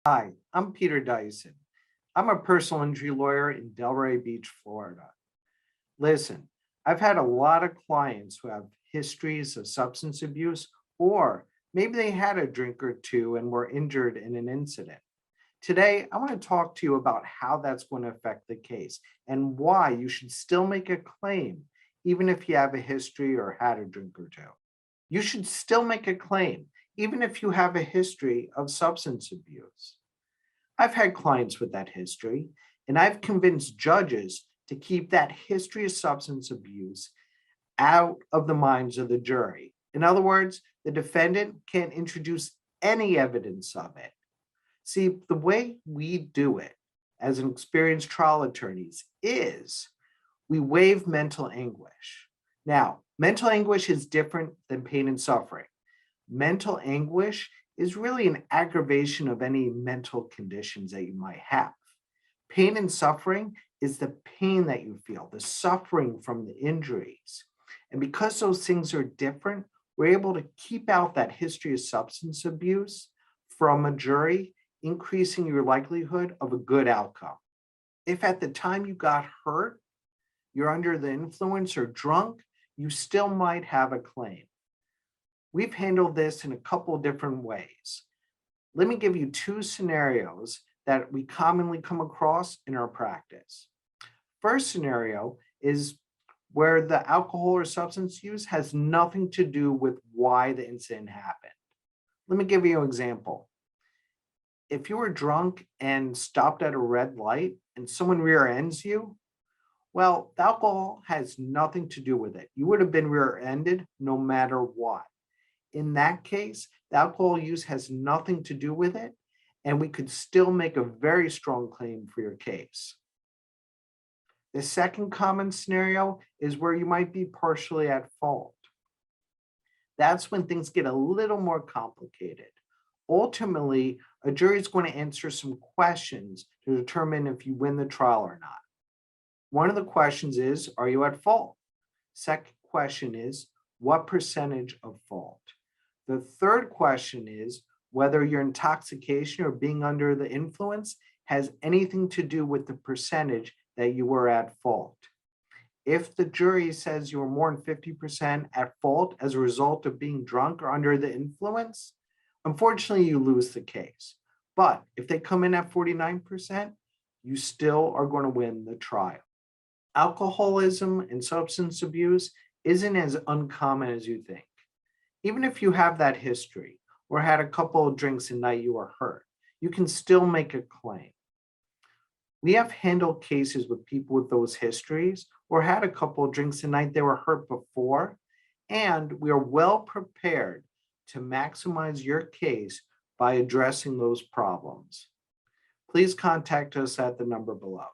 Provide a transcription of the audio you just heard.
Hi, I'm Peter Dyson. I'm a personal injury lawyer in Delray Beach, Florida. Listen, I've had a lot of clients who have histories of substance abuse, or maybe they had a drink or two and were injured in an incident. Today, I want to talk to you about how that's going to affect the case and why you should still make a claim, even if you have a history or had a drink or two. You should still make a claim, even if you have a history of substance abuse. I've had clients with that history, and I've convinced judges to keep that history of substance abuse out of the minds of the jury. In other words, the defendant can't introduce any evidence of it. See, the way we do it as an experienced trial attorneys is we waive mental anguish. Now, mental anguish is different than pain and suffering. Mental anguish is really an aggravation of any mental conditions that you might have. Pain and suffering is the pain that you feel, the suffering from the injuries. And because those things are different, we're able to keep out that history of substance abuse from a jury, increasing your likelihood of a good outcome. If at the time you got hurt, you're under the influence or drunk, you still might have a claim. We've handled this in a couple of different ways. Let me give you two scenarios that we commonly come across in our practice. First scenario is where the alcohol or substance use has nothing to do with why the incident happened. Let me give you an example. If you were drunk and stopped at a red light and someone rear ends you, well, the alcohol has nothing to do with it. You would have been rear ended no matter what. In that case, the alcohol use has nothing to do with it, and we could still make a very strong claim for your case. The second common scenario is where you might be partially at fault. That's when things get a little more complicated. Ultimately, a jury is going to answer some questions to determine if you win the trial or not. One of the questions is, are you at fault? Second question is, what percentage of fault? The third question is whether your intoxication or being under the influence has anything to do with the percentage that you were at fault. If the jury says you were more than 50% at fault as a result of being drunk or under the influence, unfortunately, you lose the case. But if they come in at 49%, you still are going to win the trial. Alcoholism and substance abuse isn't as uncommon as you think. Even if you have that history or had a couple of drinks a night you were hurt, you can still make a claim. We have handled cases with people with those histories or had a couple of drinks a night they were hurt before, and we are well prepared to maximize your case by addressing those problems. Please contact us at the number below.